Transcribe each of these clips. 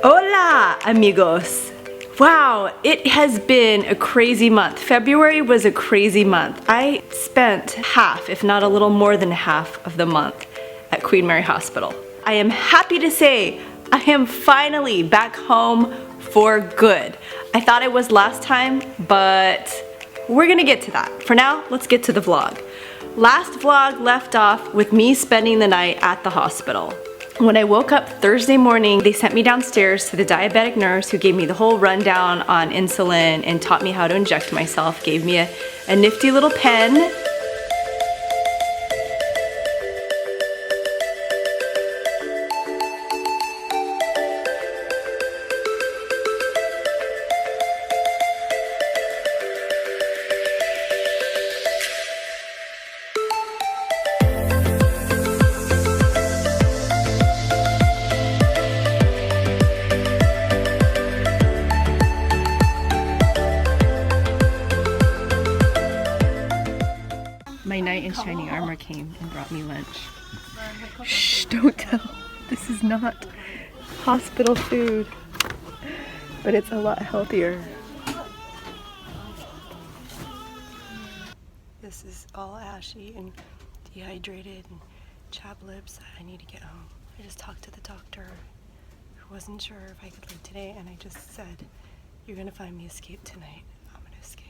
Hola, amigos. Wow, it has been a crazy month. February was a crazy month. I spent half, if not a little more than half of the month at Queen Mary Hospital. I am happy to say I am finally back home for good. I thought I was last time, but we're gonna get to that. For now, let's get to the vlog. Last vlog left off with me spending the night at the hospital. When I woke up Thursday morning, they sent me downstairs to the diabetic nurse who gave me the whole rundown on insulin and taught me how to inject myself, gave me a nifty little pen. My knight in shining armor came and brought me lunch. Shh, don't tell. This is not hospital food, but it's a lot healthier. This is all ashy and dehydrated and chapped lips. I need to get home. I just talked to the doctor who wasn't sure if I could leave today, and I just said, "You're gonna find me escape tonight. I'm gonna escape.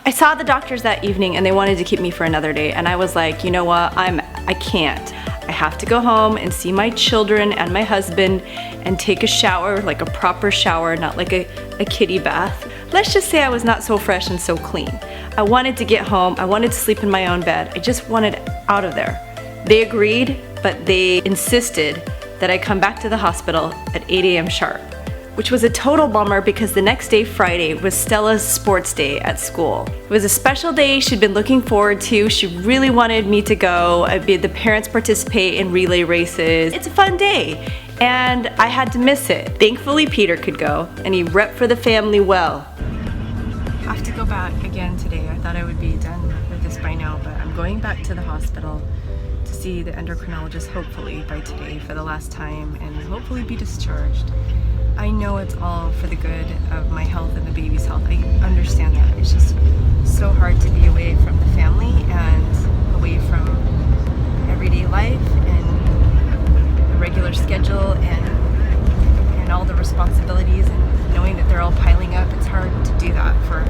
I saw the doctors that evening and they wanted to keep me for another day, and I was like, you know what, I can't. I have to go home and see my children and my husband and take a shower, like a proper shower, not like a kiddie bath. Let's just say I was not so fresh and so clean. I wanted to get home, I wanted to sleep in my own bed, I just wanted out of there. They agreed, but they insisted that I come back to the hospital at 8 a.m. sharp. Which was a total bummer because the next day, Friday, was Stella's sports day at school. It was a special day she'd been looking forward to. She really wanted me to go. The parents participate in relay races. It's a fun day, and I had to miss it. Thankfully, Peter could go, and he repped for the family well. I have to go back again today. I thought I would be done with this by now, but I'm going back to the hospital to see the endocrinologist hopefully by today for the last time and hopefully be discharged. I know it's all for the good of my health and the baby's health. I understand that. It's just so hard to be away from the family and away from everyday life and the regular schedule and all the responsibilities, and knowing that they're all piling up. It's hard to do that. For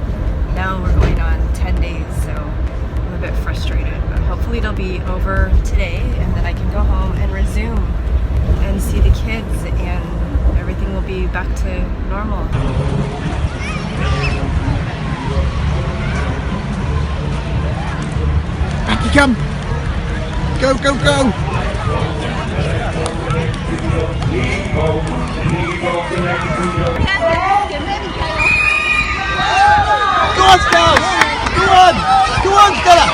now we're going on 10 days, so I'm a bit frustrated. But hopefully it'll be over today and then I can go home and resume and see the kids, and everything will be back to normal. Back you come! Go, go, go! Go on, Stella! Go on! Go on, Stella!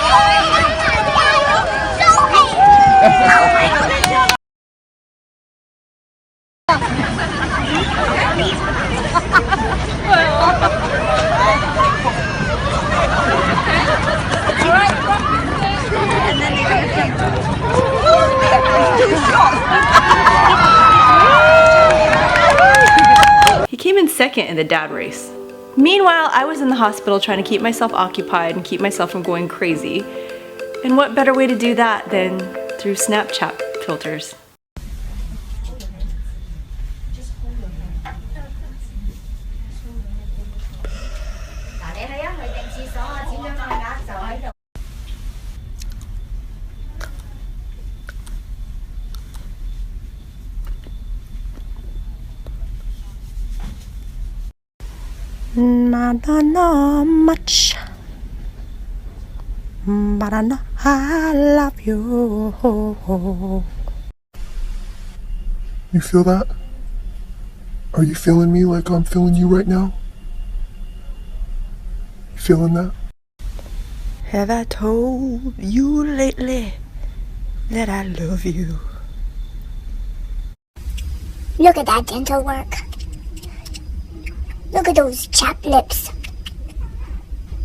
He came in second in the dad race. Meanwhile, I was in the hospital trying to keep myself occupied and keep myself from going crazy. And what better way to do that than through Snapchat filters? I don't know much, but I know I love you. You feel that? Are you feeling me like I'm feeling you right now? You feeling that? Have I told you lately that I love you? Look at that dental work. Look at those chapped lips.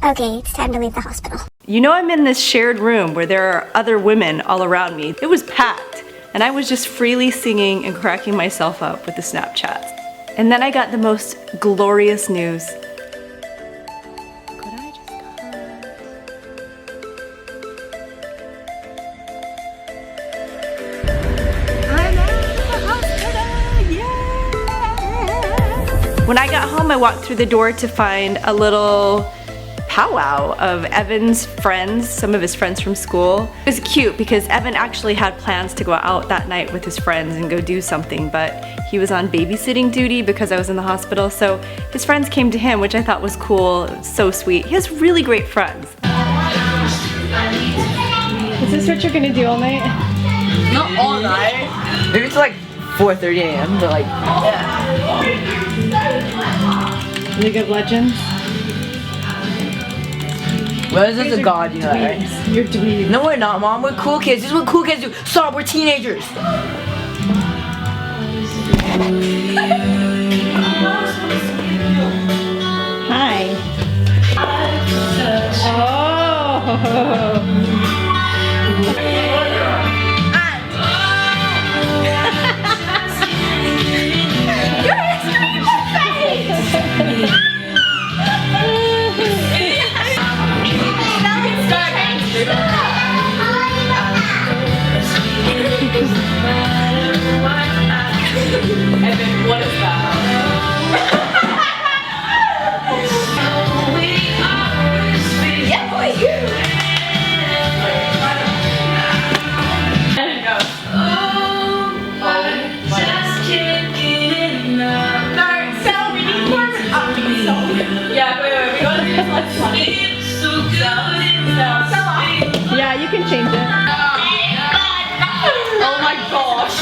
Okay, it's time to leave the hospital. You know I'm in this shared room where there are other women all around me. It was packed. and I was just freely singing and cracking myself up with the Snapchats. And then I got the most glorious news. Could I just I'm out of the hospital! Yeah! When I got home, I walked through the door to find a little powwow of Evan's friends, some of his friends from school. It was cute because Evan actually had plans to go out that night with his friends and go do something, but he was on babysitting duty because I was in the hospital, so his friends came to him, which I thought was cool. It was so sweet. He has really great friends. Is this what you're gonna do all night? Not all night. Maybe it's like 4:30 a.m. but like, yeah. League of Legends? Well, this is a god, you know that, right? You're dweebs. No, we're not, Mom. We're cool kids. This is what cool kids do. Stop, we're teenagers. Hi. Oh. What is that? Yeah, you can change it. Oh my gosh.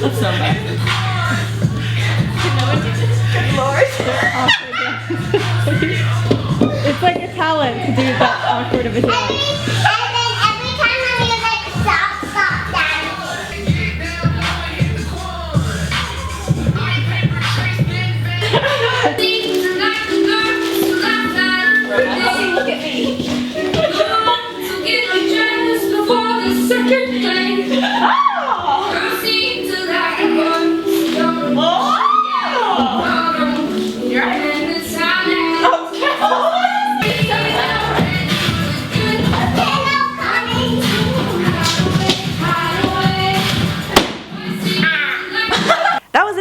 That's so bad. It's like a talent to do that awkward of a dance. And then every time I'm like, stop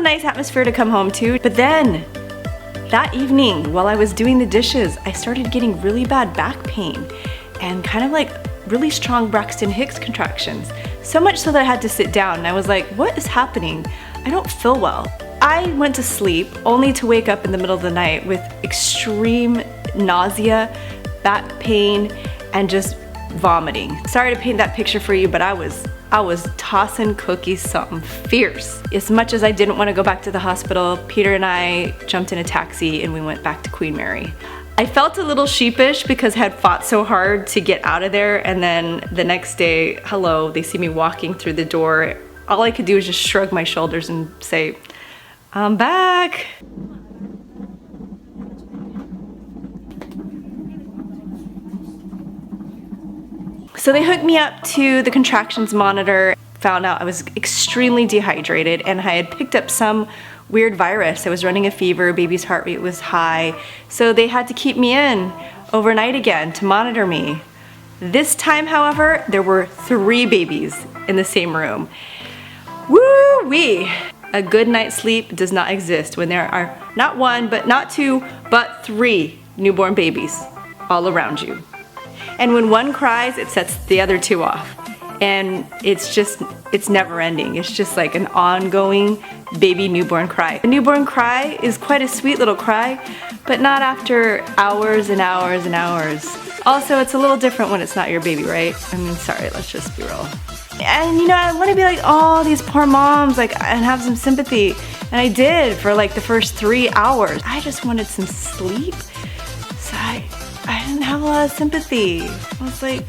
Nice atmosphere to come home to, but then that evening while I was doing the dishes, I started getting really bad back pain and kind of like really strong Braxton Hicks contractions. So much so that I had to sit down and I was like, what is happening? I don't feel well. I went to sleep only to wake up in the middle of the night with extreme nausea, back pain, and just vomiting. Sorry to paint that picture for you, but I was tossing cookies something fierce. As much as I didn't want to go back to the hospital, Peter and I jumped in a taxi and we went back to Queen Mary. I felt a little sheepish because I had fought so hard to get out of there, and then the next day, hello, they see me walking through the door. All I could do was just shrug my shoulders and say, I'm back. So they hooked me up to the contractions monitor, found out I was extremely dehydrated and I had picked up some weird virus. I was running a fever, baby's heart rate was high, so they had to keep me in overnight again to monitor me. This time, however, there were 3 babies in the same room. Woo-wee! A good night's sleep does not exist when there are not 1, but not 2, but 3 newborn babies all around you. And when one cries, it sets the other 2 off. And it's never ending. It's just like an ongoing baby newborn cry. The newborn cry is quite a sweet little cry, but not after hours and hours and hours. Also, it's a little different when it's not your baby, right? I mean, sorry, let's just be real. And you know, I want to be like, oh, these poor moms, like, and have some sympathy. And I did for like the first 3 hours. I just wanted some sleep, so I didn't have a lot of sympathy. I was like,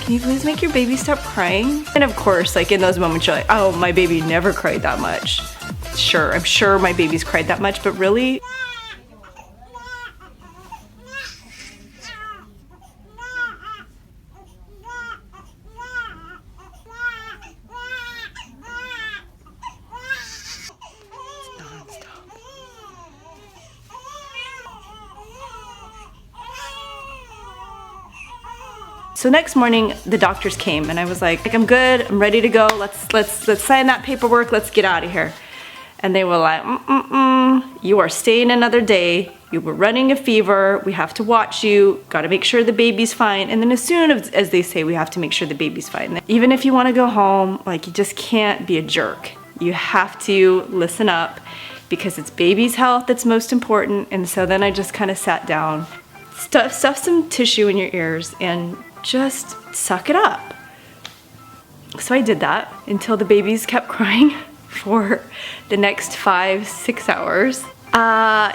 can you please make your baby stop crying? And of course, like in those moments, you're like, oh, my baby never cried that much. Sure, I'm sure my baby's cried that much, but really? So next morning, the doctors came and I was like, I'm good, I'm ready to go. Let's sign that paperwork, let's get out of here. And they were like, you are staying another day. You were running a fever. We have to watch you. Got to make sure the baby's fine. And then as soon as they say we have to make sure the baby's fine, even if you want to go home, like, you just can't be a jerk. You have to listen up because it's baby's health that's most important. And so then I just kind of sat down, stuff some tissue in your ears and just suck it up. So I did that until the babies kept crying for the next 5-6 hours.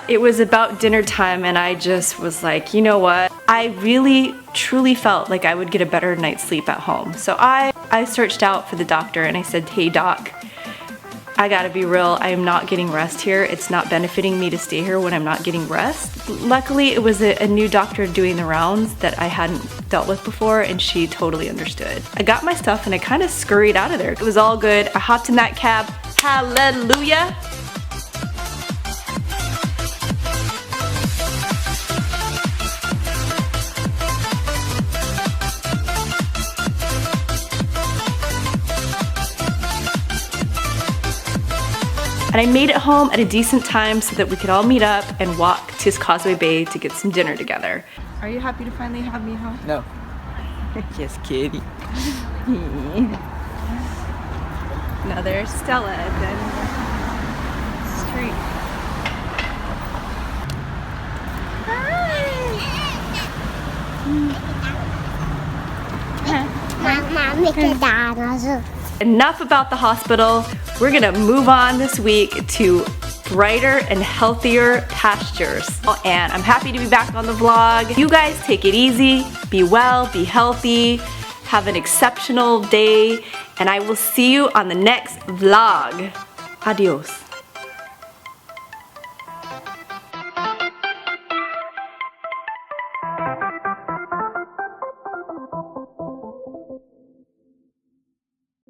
It was about dinner time and I just was like, you know what? I really truly felt like I would get a better night's sleep at home. So I searched out for the doctor and I said, hey doc, I gotta be real, I am not getting rest here. It's not benefiting me to stay here when I'm not getting rest. Luckily, it was a new doctor doing the rounds that I hadn't dealt with before and she totally understood. I got my stuff and I kind of scurried out of there. It was all good. I hopped in that cab. Hallelujah. And I made it home at a decent time so that we could all meet up and walk to Causeway Bay to get some dinner together. Are you happy to finally have me home? No. Just kidding. Now there's Stella and then Street. Enough about the hospital. We're gonna move on this week to brighter and healthier pastures. And I'm happy to be back on the vlog. You guys take it easy, be well, be healthy, have an exceptional day, and I will see you on the next vlog. Adios.